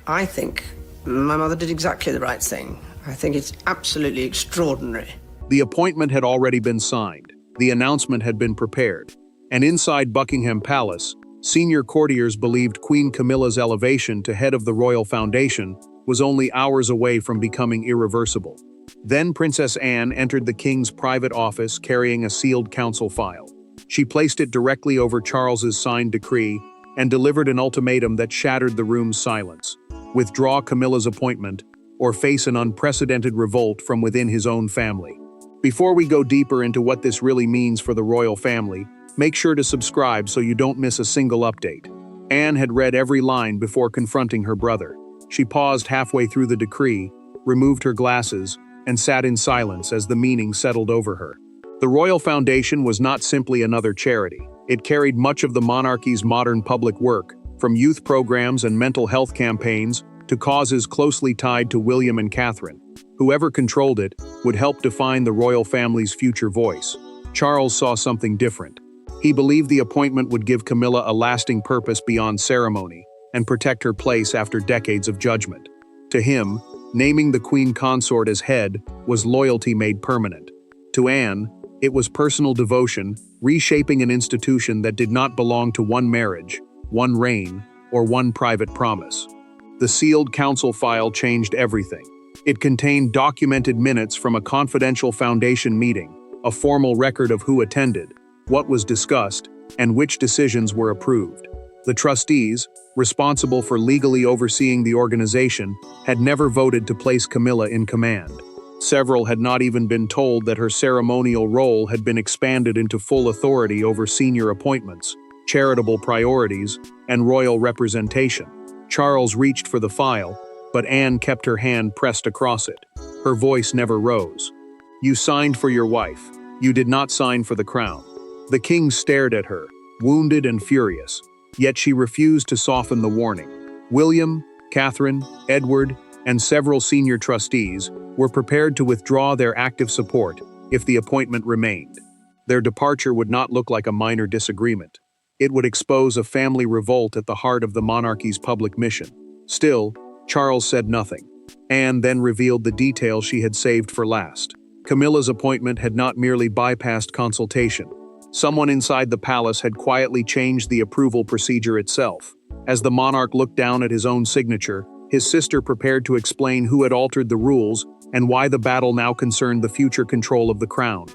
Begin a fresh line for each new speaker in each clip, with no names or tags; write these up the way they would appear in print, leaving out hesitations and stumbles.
I think my mother did exactly the right thing. I think it's absolutely extraordinary.
The appointment had already been signed, the announcement had been prepared, and inside Buckingham Palace, senior courtiers believed Queen Camilla's elevation to head of the royal foundation was only hours away from becoming irreversible. Then Princess Anne entered the king's private office carrying a sealed council file. She placed it directly over Charles's signed decree and delivered an ultimatum that shattered the room's silence. Withdraw Camilla's appointment or face an unprecedented revolt from within his own family. Before we go deeper into what this really means for the royal family, make sure to subscribe so you don't miss a single update. Anne had read every line before confronting her brother. She paused halfway through the decree, removed her glasses, and sat in silence as the meaning settled over her. The Royal Foundation was not simply another charity. It carried much of the monarchy's modern public work, from youth programs and mental health campaigns to causes closely tied to William and Catherine. Whoever controlled it would help define the royal family's future voice. Charles saw something different. He believed the appointment would give Camilla a lasting purpose beyond ceremony and protect her place after decades of judgment. To him, naming the queen consort as head was loyalty made permanent. To Anne, it was personal devotion, reshaping an institution that did not belong to one marriage, one reign, or one private promise. The sealed council file changed everything. It contained documented minutes from a confidential foundation meeting, a formal record of who attended, what was discussed, and which decisions were approved. The trustees, responsible for legally overseeing the organization, had never voted to place Camilla in command. Several had not even been told that her ceremonial role had been expanded into full authority over senior appointments, charitable priorities, and royal representation. Charles reached for the file, but Anne kept her hand pressed across it. Her voice never rose. "You signed for your wife. You did not sign for the crown." The king stared at her, wounded and furious, yet she refused to soften the warning. William, Catherine, Edward, and several senior trustees were prepared to withdraw their active support if the appointment remained. Their departure would not look like a minor disagreement. It would expose a family revolt at the heart of the monarchy's public mission. Still, Charles said nothing. Anne then revealed the detail she had saved for last. Camilla's appointment had not merely bypassed consultation. Someone inside the palace had quietly changed the approval procedure itself. As the monarch looked down at his own signature, his sister prepared to explain who had altered the rules and why the battle now concerned the future control of the crown.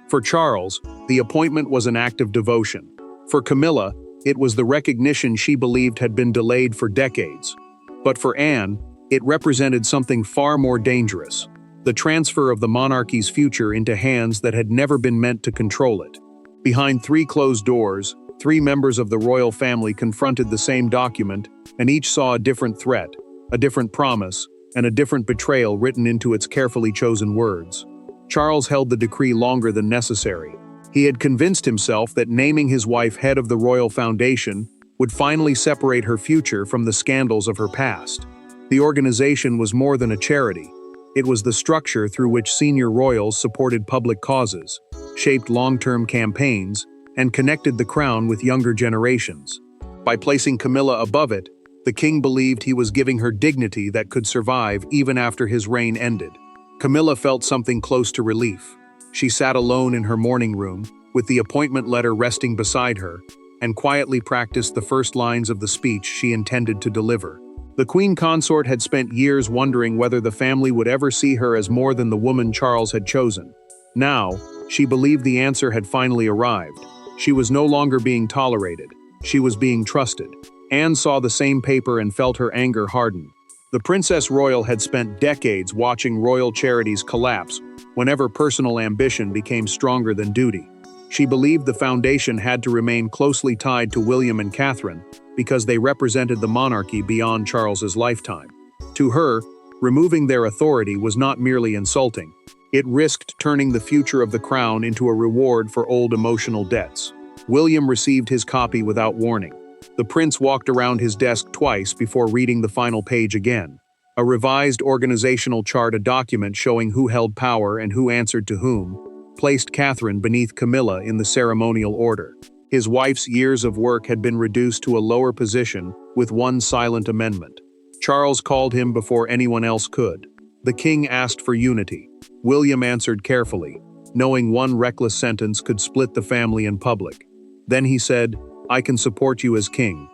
For Charles, the appointment was an act of devotion. For Camilla, it was the recognition she believed had been delayed for decades. But for Anne, it represented something far more dangerous: the transfer of the monarchy's future into hands that had never been meant to control it. Behind three closed doors, three members of the royal family confronted the same document, and each saw a different threat, a different promise, and a different betrayal written into its carefully chosen words. Charles held the decree longer than necessary. He had convinced himself that naming his wife head of the royal foundation would finally separate her future from the scandals of her past. The organization was more than a charity. It was the structure through which senior royals supported public causes, shaped long-term campaigns, and connected the crown with younger generations. By placing Camilla above it, the king believed he was giving her dignity that could survive even after his reign ended. Camilla felt something close to relief. She sat alone in her morning room, with the appointment letter resting beside her, and quietly practiced the first lines of the speech she intended to deliver. The queen consort had spent years wondering whether the family would ever see her as more than the woman Charles had chosen. Now, she believed the answer had finally arrived. She was no longer being tolerated. She was being trusted. Anne saw the same paper and felt her anger harden. The Princess Royal had spent decades watching royal charities collapse whenever personal ambition became stronger than duty. She believed the foundation had to remain closely tied to William and Catherine because they represented the monarchy beyond Charles's lifetime. To her, removing their authority was not merely insulting. It risked turning the future of the crown into a reward for old emotional debts. William received his copy without warning. The prince walked around his desk twice before reading the final page again. A revised organizational chart, a document showing who held power and who answered to whom, placed Catherine beneath Camilla in the ceremonial order. His wife's years of work had been reduced to a lower position with one silent amendment. Charles called him before anyone else could. The king asked for unity. William answered carefully, knowing one reckless sentence could split the family in public. Then he said, "I can support you as king.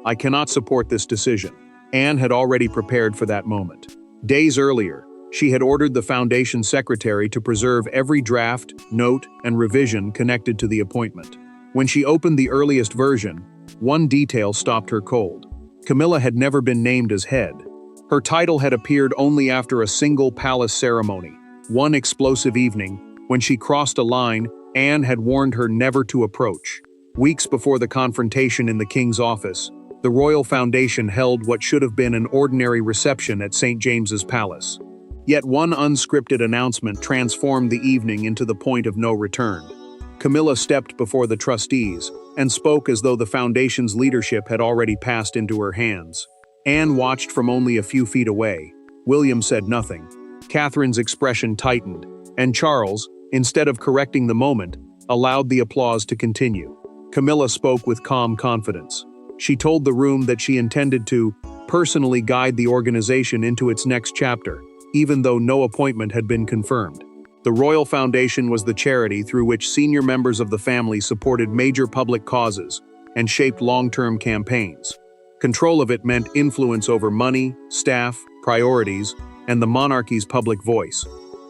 I cannot support this decision." Anne had already prepared for that moment. Days earlier, she had ordered the foundation secretary to preserve every draft, note, and revision connected to the appointment. When she opened the earliest version, one detail stopped her cold. Camilla had never been named as head. Her title had appeared only after a single palace ceremony. One explosive evening, when she crossed a line Anne had warned her never to approach. Weeks before the confrontation in the king's office, the Royal Foundation held what should have been an ordinary reception at St. James's Palace. Yet one unscripted announcement transformed the evening into the point of no return. Camilla stepped before the trustees and spoke as though the foundation's leadership had already passed into her hands. Anne watched from only a few feet away. William said nothing. Catherine's expression tightened, and Charles, instead of correcting the moment, allowed the applause to continue. Camilla spoke with calm confidence. She told the room that she intended to personally guide the organization into its next chapter, even though no appointment had been confirmed. The Royal Foundation was the charity through which senior members of the family supported major public causes and shaped long-term campaigns. Control of it meant influence over money, staff, priorities, and the monarchy's public voice.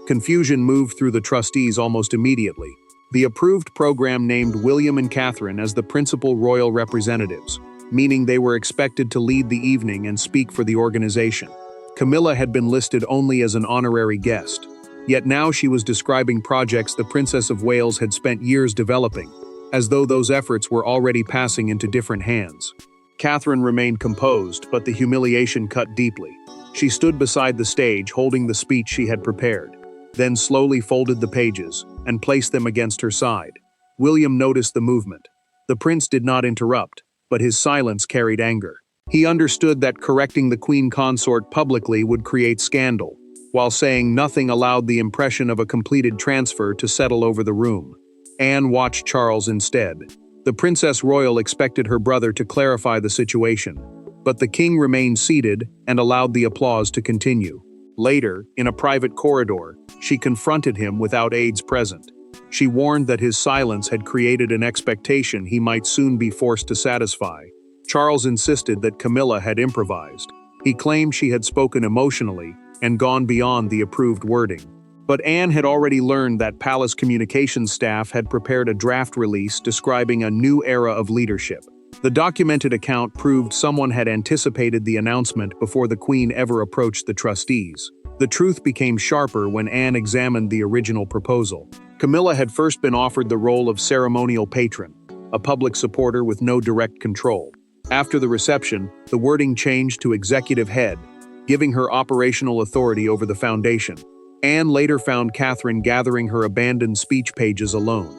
Confusion moved through the trustees almost immediately. The approved program named William and Catherine as the principal royal representatives, meaning they were expected to lead the evening and speak for the organization. Camilla had been listed only as an honorary guest. Yet now she was describing projects the Princess of Wales had spent years developing, as though those efforts were already passing into different hands. Catherine remained composed, but the humiliation cut deeply. She stood beside the stage holding the speech she had prepared, then slowly folded the pages and placed them against her side. William noticed the movement. The prince did not interrupt, but his silence carried anger. He understood that correcting the queen consort publicly would create scandal, while saying nothing allowed the impression of a completed transfer to settle over the room. Anne watched Charles instead. The Princess Royal expected her brother to clarify the situation, but the king remained seated and allowed the applause to continue. Later, in a private corridor, she confronted him without aides present. She warned that his silence had created an expectation he might soon be forced to satisfy. Charles insisted that Camilla had improvised. He claimed she had spoken emotionally and gone beyond the approved wording. But Anne had already learned that palace communications staff had prepared a draft release describing a new era of leadership. The documented account proved someone had anticipated the announcement before the Queen ever approached the trustees. The truth became sharper when Anne examined the original proposal. Camilla had first been offered the role of ceremonial patron, a public supporter with no direct control. After the reception, the wording changed to executive head, giving her operational authority over the foundation. Anne later found Catherine gathering her abandoned speech pages alone.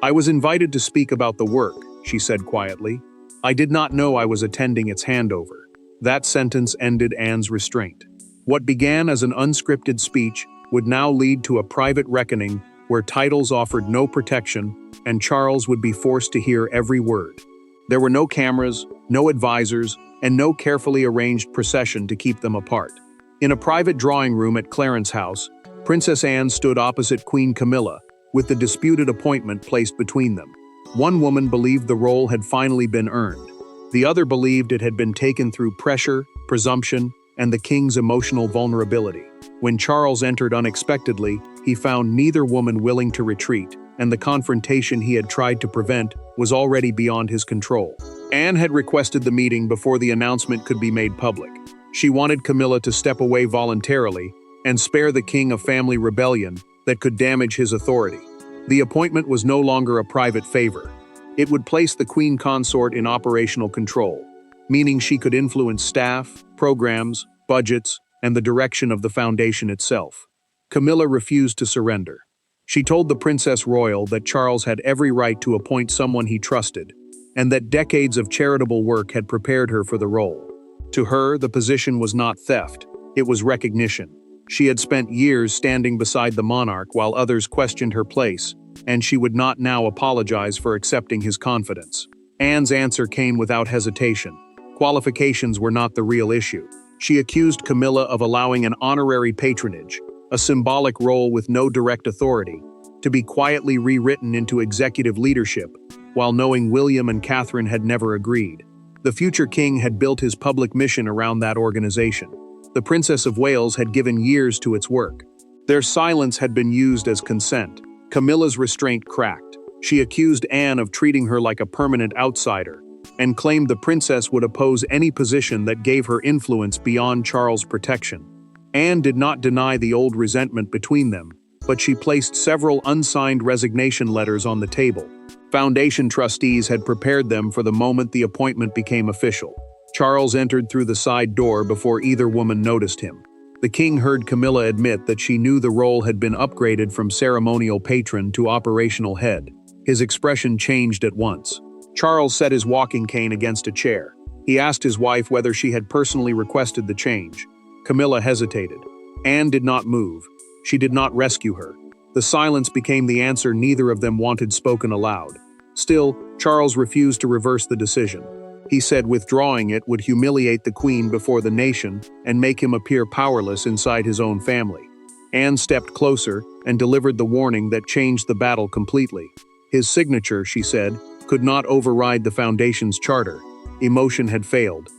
"I was invited to speak about the work," she said quietly. "I did not know I was attending its handover." That sentence ended Anne's restraint. What began as an unscripted speech would now lead to a private reckoning where titles offered no protection and Charles would be forced to hear every word. There were no cameras, no advisors, and no carefully arranged procession to keep them apart. In a private drawing room at Clarence House, Princess Anne stood opposite Queen Camilla, with the disputed appointment placed between them. One woman believed the role had finally been earned. The other believed it had been taken through pressure, presumption, and the king's emotional vulnerability. When Charles entered unexpectedly, he found neither woman willing to retreat, and the confrontation he had tried to prevent was already beyond his control. Anne had requested the meeting before the announcement could be made public. She wanted Camilla to step away voluntarily and spare the king a family rebellion that could damage his authority. The appointment was no longer a private favor. It would place the queen consort in operational control, meaning she could influence staff, programs, budgets, and the direction of the foundation itself. Camilla refused to surrender. She told the Princess Royal that Charles had every right to appoint someone he trusted, and that decades of charitable work had prepared her for the role. To her, the position was not theft, it was recognition. She had spent years standing beside the monarch while others questioned her place, and she would not now apologize for accepting his confidence. Anne's answer came without hesitation. Qualifications were not the real issue. She accused Camilla of allowing an honorary patronage, a symbolic role with no direct authority, to be quietly rewritten into executive leadership, while knowing William and Catherine had never agreed. The future king had built his public mission around that organization. The Princess of Wales had given years to its work. Their silence had been used as consent. Camilla's restraint cracked. She accused Anne of treating her like a permanent outsider, and claimed the princess would oppose any position that gave her influence beyond Charles' protection. Anne did not deny the old resentment between them, but she placed several unsigned resignation letters on the table. Foundation trustees had prepared them for the moment the appointment became official. Charles entered through the side door before either woman noticed him. The king heard Camilla admit that she knew the role had been upgraded from ceremonial patron to operational head. His expression changed at once. Charles set his walking cane against a chair. He asked his wife whether she had personally requested the change. Camilla hesitated. Anne did not move. She did not rescue her. The silence became the answer neither of them wanted spoken aloud. Still, Charles refused to reverse the decision. He said withdrawing it would humiliate the queen before the nation and make him appear powerless inside his own family. Anne stepped closer and delivered the warning that changed the battle completely. His signature, she said, could not override the Foundation's charter. Emotion had failed.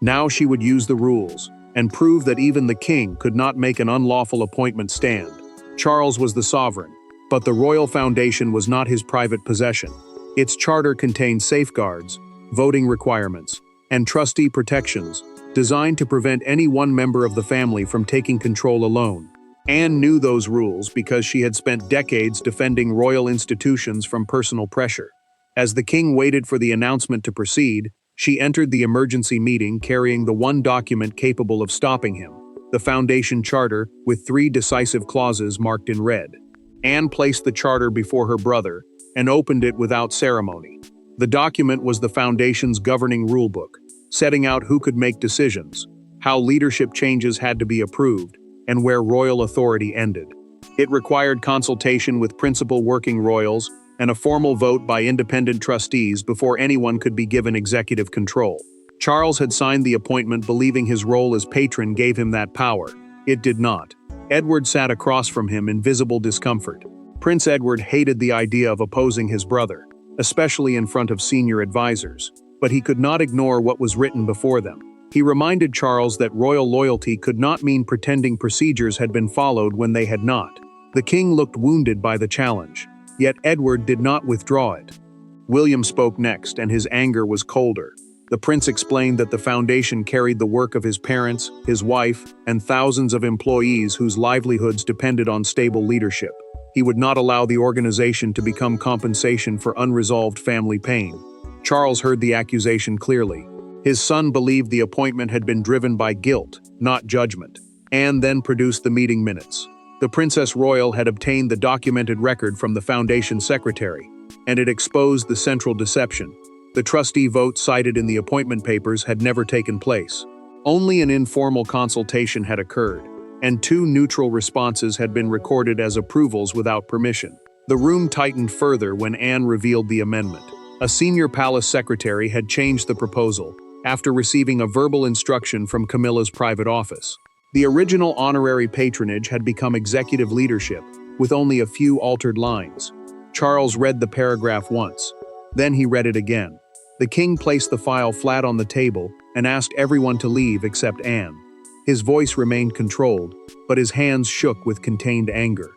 Now she would use the rules and prove that even the king could not make an unlawful appointment stand. Charles was the sovereign, but the Royal Foundation was not his private possession. Its charter contained safeguards, voting requirements, and trustee protections designed to prevent any one member of the family from taking control alone. Anne knew those rules because she had spent decades defending royal institutions from personal pressure. As the king waited for the announcement to proceed, she entered the emergency meeting carrying the one document capable of stopping him, the Foundation Charter with 3 decisive clauses marked in red. Anne placed the charter before her brother and opened it without ceremony. The document was the Foundation's governing rulebook, setting out who could make decisions, how leadership changes had to be approved, and where royal authority ended. It required consultation with principal working royals and a formal vote by independent trustees before anyone could be given executive control. Charles had signed the appointment believing his role as patron gave him that power. It did not. Edward sat across from him in visible discomfort. Prince Edward hated the idea of opposing his brother, especially in front of senior advisors, but he could not ignore what was written before them. He reminded Charles that royal loyalty could not mean pretending procedures had been followed when they had not. The king looked wounded by the challenge, yet Edward did not withdraw it. William spoke next, and his anger was colder. The prince explained that the Foundation carried the work of his parents, his wife, and thousands of employees whose livelihoods depended on stable leadership. He would not allow the organization to become compensation for unresolved family pain. Charles heard the accusation clearly. His son believed the appointment had been driven by guilt, not judgment. Anne then produced the meeting minutes. The Princess Royal had obtained the documented record from the Foundation secretary, and it exposed the central deception. The trustee vote cited in the appointment papers had never taken place. Only an informal consultation had occurred, and 2 neutral responses had been recorded as approvals without permission. The room tightened further when Anne revealed the amendment. A senior palace secretary had changed the proposal after receiving a verbal instruction from Camilla's private office. The original honorary patronage had become executive leadership, with only a few altered lines. Charles read the paragraph once. Then he read it again. The king placed the file flat on the table and asked everyone to leave except Anne. His voice remained controlled, but his hands shook with contained anger.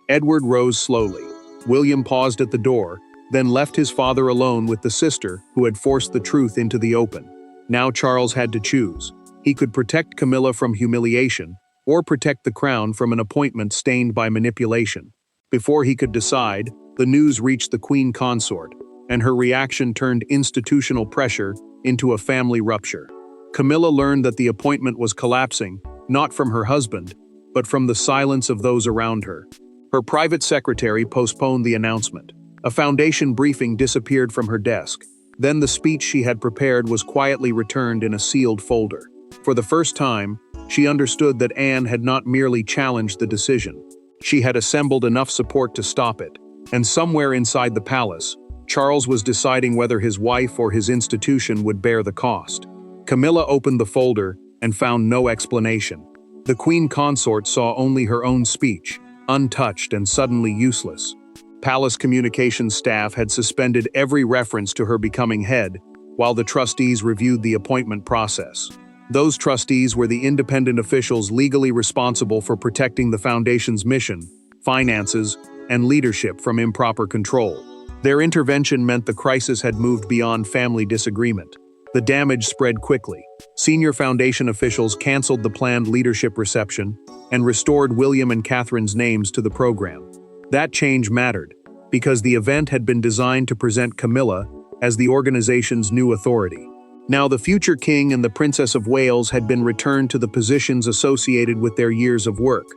Edward rose slowly. William paused at the door, then left his father alone with the sister who had forced the truth into the open. Now Charles had to choose. He could protect Camilla from humiliation, or protect the crown from an appointment stained by manipulation. Before he could decide, the news reached the queen consort, and her reaction turned institutional pressure into a family rupture. Camilla learned that the appointment was collapsing, not from her husband, but from the silence of those around her. Her private secretary postponed the announcement. A Foundation briefing disappeared from her desk. Then the speech she had prepared was quietly returned in a sealed folder. For the first time, she understood that Anne had not merely challenged the decision. She had assembled enough support to stop it, and somewhere inside the palace, Charles was deciding whether his wife or his institution would bear the cost. Camilla opened the folder and found no explanation. The queen consort saw only her own speech, untouched and suddenly useless. Palace communications staff had suspended every reference to her becoming head, while the trustees reviewed the appointment process. Those trustees were the independent officials legally responsible for protecting the foundation's mission, finances, and leadership from improper control. Their intervention meant the crisis had moved beyond family disagreement. The damage spread quickly. Senior foundation officials canceled the planned leadership reception and restored William and Catherine's names to the program. That change mattered, because the event had been designed to present Camilla as the organization's new authority. Now the future king and the Princess of Wales had been returned to the positions associated with their years of work,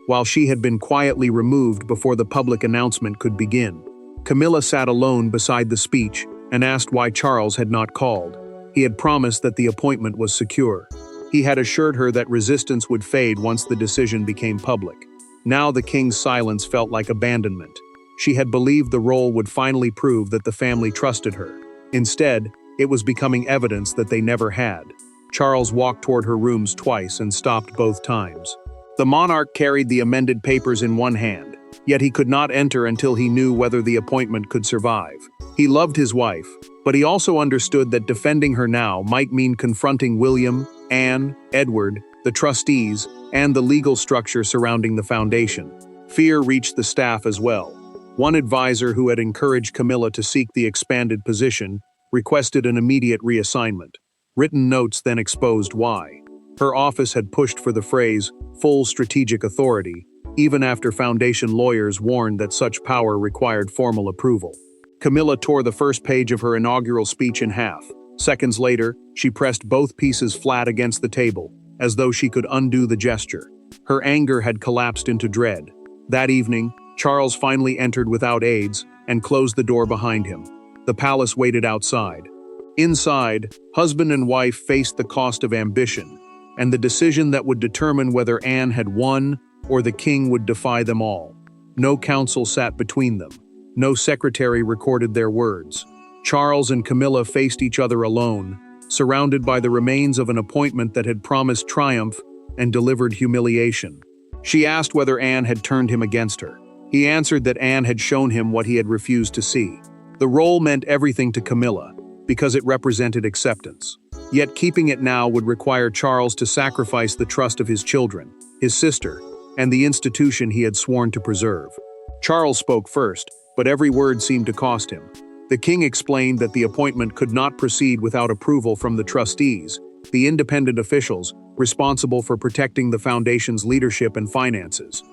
while she had been quietly removed before the public announcement could begin. Camilla sat alone beside the speech and asked why Charles had not called. He had promised that the appointment was secure. He had assured her that resistance would fade once the decision became public. Now the king's silence felt like abandonment. She had believed the role would finally prove that the family trusted her. Instead, it was becoming evidence that they never had. Charles walked toward her rooms twice and stopped both times. The monarch carried the amended papers in one hand, yet he could not enter until he knew whether the appointment could survive. He loved his wife, but he also understood that defending her now might mean confronting William, Anne, Edward, the trustees, and the legal structure surrounding the foundation. Fear reached the staff as well. One advisor who had encouraged Camilla to seek the expanded position requested an immediate reassignment. Written notes then exposed why. Her office had pushed for the phrase, full strategic authority, even after foundation lawyers warned that such power required formal approval. Camilla tore the first page of her inaugural speech in half. Seconds later, she pressed both pieces flat against the table, as though she could undo the gesture. Her anger had collapsed into dread. That evening, Charles finally entered without aids and closed the door behind him. The palace waited outside. Inside, husband and wife faced the cost of ambition, and the decision that would determine whether Anne had won or the king would defy them all. No counsel sat between them. No secretary recorded their words. Charles and Camilla faced each other alone, surrounded by the remains of an appointment that had promised triumph and delivered humiliation. She asked whether Anne had turned him against her. He answered that Anne had shown him what he had refused to see. The role meant everything to Camilla, because it represented acceptance. Yet keeping it now would require Charles to sacrifice the trust of his children, his sister, and the institution he had sworn to preserve. Charles spoke first, but every word seemed to cost him. The king explained that the appointment could not proceed without approval from the trustees, the independent officials responsible for protecting the foundation's leadership and finances.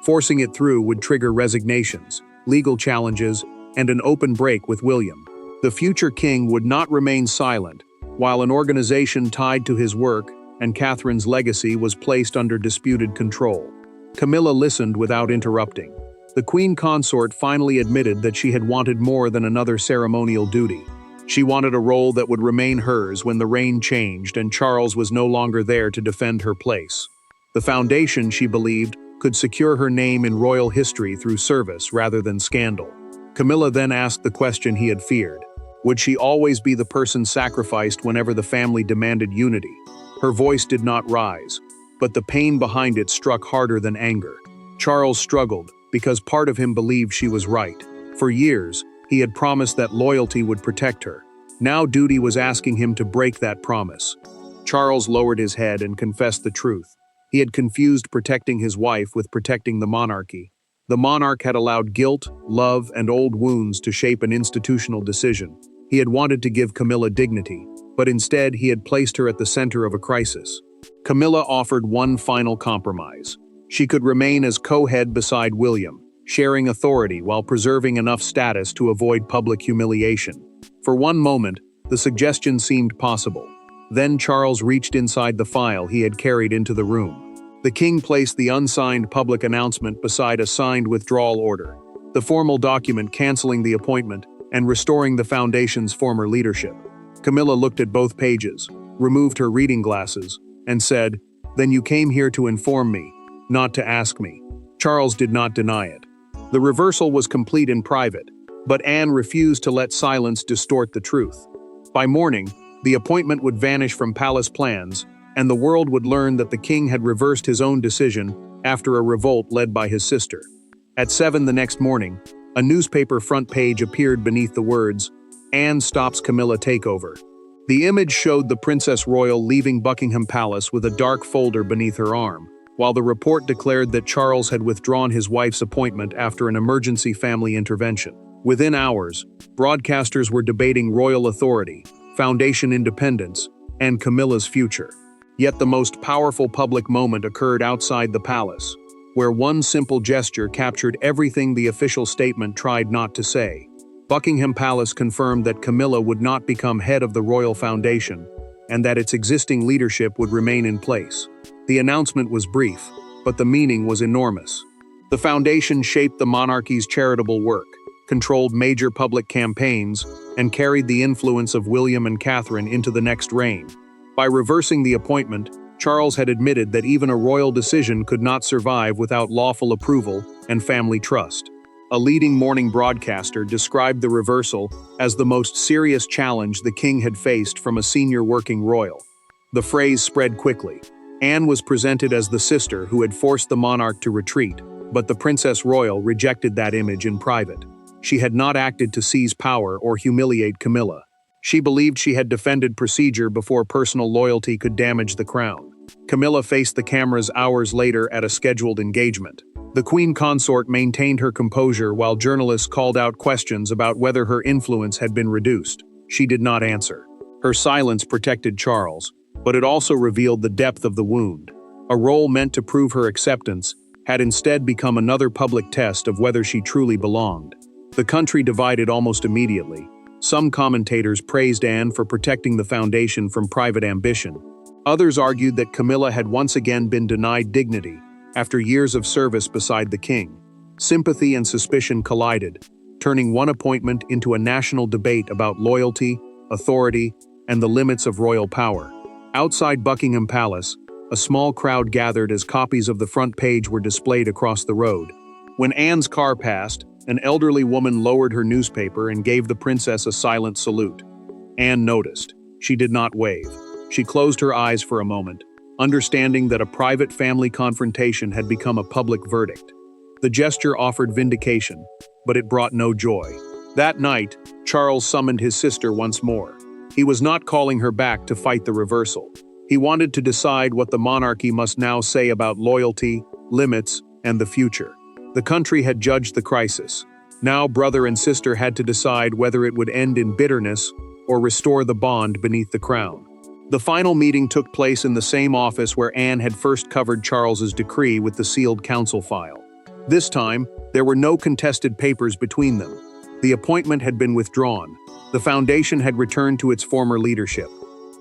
Forcing it through would trigger resignations, legal challenges, and an open break with William. The future king would not remain silent, while an organization tied to his work and Catherine's legacy was placed under disputed control. Camilla listened without interrupting. The queen consort finally admitted that she had wanted more than another ceremonial duty. She wanted a role that would remain hers when the reign changed and Charles was no longer there to defend her place. The foundation, she believed, could secure her name in royal history through service rather than scandal. Camilla then asked the question he had feared. Would she always be the person sacrificed whenever the family demanded unity? Her voice did not rise, but the pain behind it struck harder than anger. Charles struggled, because part of him believed she was right. For years, he had promised that loyalty would protect her. Now duty was asking him to break that promise. Charles lowered his head and confessed the truth. He had confused protecting his wife with protecting the monarchy. The monarch had allowed guilt, love, and old wounds to shape an institutional decision. He had wanted to give Camilla dignity, but instead he had placed her at the center of a crisis. Camilla offered one final compromise. She could remain as co-head beside William, sharing authority while preserving enough status to avoid public humiliation. For one moment, the suggestion seemed possible. Then Charles reached inside the file he had carried into the room. The king placed the unsigned public announcement beside a signed withdrawal order, the formal document canceling the appointment and restoring the foundation's former leadership. Camilla looked at both pages, removed her reading glasses, and said, "Then you came here to inform me, not to ask me." Charles did not deny it. The reversal was complete in private, but Anne refused to let silence distort the truth. By morning, the appointment would vanish from palace plans, and the world would learn that the king had reversed his own decision after a revolt led by his sister. At 7 the next morning, a newspaper front page appeared beneath the words, "Anne stops Camilla takeover." The image showed the Princess Royal leaving Buckingham Palace with a dark folder beneath her arm, while the report declared that Charles had withdrawn his wife's appointment after an emergency family intervention. Within hours, broadcasters were debating royal authority, foundation independence, and Camilla's future. Yet the most powerful public moment occurred outside the palace, where one simple gesture captured everything the official statement tried not to say. Buckingham Palace confirmed that Camilla would not become head of the royal foundation, and that its existing leadership would remain in place. The announcement was brief, but the meaning was enormous. The foundation shaped the monarchy's charitable work, controlled major public campaigns, and carried the influence of William and Catherine into the next reign. By reversing the appointment, Charles had admitted that even a royal decision could not survive without lawful approval and family trust. A leading morning broadcaster described the reversal as the most serious challenge the king had faced from a senior working royal. The phrase spread quickly. Anne was presented as the sister who had forced the monarch to retreat, but the Princess Royal rejected that image in private. She had not acted to seize power or humiliate Camilla. She believed she had defended procedure before personal loyalty could damage the crown. Camilla faced the cameras hours later at a scheduled engagement. The Queen Consort maintained her composure while journalists called out questions about whether her influence had been reduced. She did not answer. Her silence protected Charles, but it also revealed the depth of the wound. A role meant to prove her acceptance had instead become another public test of whether she truly belonged. The country divided almost immediately. Some commentators praised Anne for protecting the foundation from private ambition. Others argued that Camilla had once again been denied dignity after years of service beside the king. Sympathy and suspicion collided, turning one appointment into a national debate about loyalty, authority, and the limits of royal power. Outside Buckingham Palace, a small crowd gathered as copies of the front page were displayed across the road. When Anne's car passed, an elderly woman lowered her newspaper and gave the princess a silent salute. Anne noticed. She did not wave. She closed her eyes for a moment, understanding that a private family confrontation had become a public verdict. The gesture offered vindication, but it brought no joy. That night, Charles summoned his sister once more. He was not calling her back to fight the reversal. He wanted to decide what the monarchy must now say about loyalty, limits, and the future. The country had judged the crisis. Now brother and sister had to decide whether it would end in bitterness or restore the bond beneath the crown. The final meeting took place in the same office where Anne had first covered Charles's decree with the sealed council file. This time, there were no contested papers between them. The appointment had been withdrawn. The foundation had returned to its former leadership.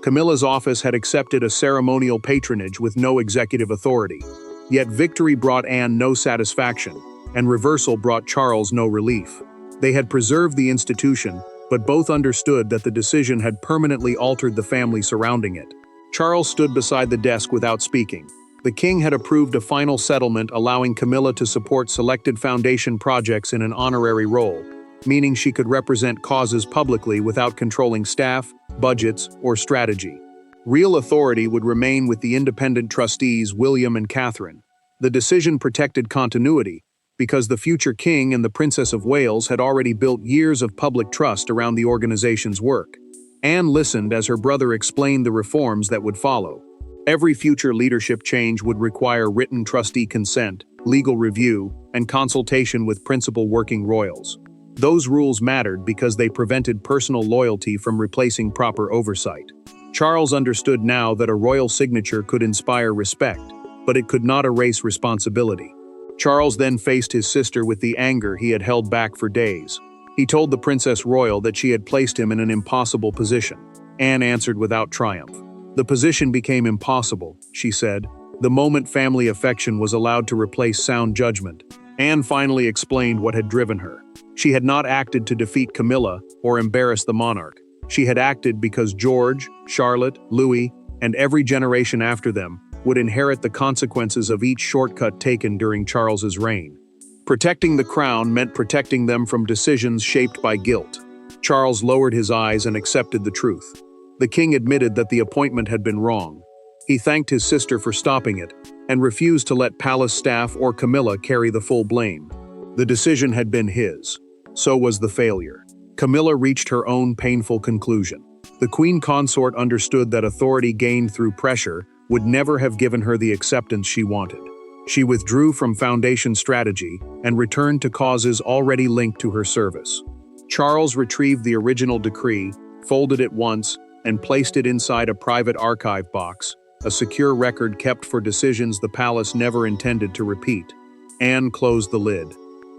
Camilla's office had accepted a ceremonial patronage with no executive authority. Yet victory brought Anne no satisfaction, and reversal brought Charles no relief. They had preserved the institution, but both understood that the decision had permanently altered the family surrounding it. Charles stood beside the desk without speaking. The king had approved a final settlement allowing Camilla to support selected foundation projects in an honorary role, meaning she could represent causes publicly without controlling staff, budgets, or strategy. Real authority would remain with the independent trustees William and Catherine. The decision protected continuity, because the future king and the Princess of Wales had already built years of public trust around the organization's work. Anne listened as her brother explained the reforms that would follow. Every future leadership change would require written trustee consent, legal review, and consultation with principal working royals. Those rules mattered because they prevented personal loyalty from replacing proper oversight. Charles understood now that a royal signature could inspire respect, but it could not erase responsibility. Charles then faced his sister with the anger he had held back for days. He told the Princess Royal that she had placed him in an impossible position. Anne answered without triumph. The position became impossible, she said, the moment family affection was allowed to replace sound judgment. Anne finally explained what had driven her. She had not acted to defeat Camilla or embarrass the monarch. She had acted because George, Charlotte, Louis, and every generation after them would inherit the consequences of each shortcut taken during Charles's reign. Protecting the crown meant protecting them from decisions shaped by guilt. Charles lowered his eyes and accepted the truth. The king admitted that the appointment had been wrong. He thanked his sister for stopping it and refused to let palace staff or Camilla carry the full blame. The decision had been his. So was the failure. Camilla reached her own painful conclusion. The queen consort understood that authority gained through pressure would never have given her the acceptance she wanted. She withdrew from foundation strategy and returned to causes already linked to her service. Charles retrieved the original decree, folded it once, and placed it inside a private archive box, a secure record kept for decisions the palace never intended to repeat. Anne closed the lid.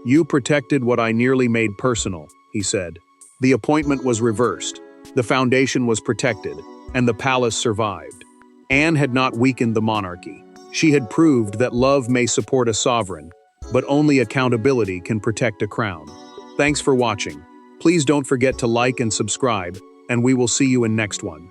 "You protected what I nearly made personal," he said. The appointment was reversed. The foundation was protected, and the palace survived. Anne had not weakened the monarchy. She had proved that love may support a sovereign, but only accountability can protect a crown. Thanks for watching. Please don't forget to like and subscribe, and we will see you in next one.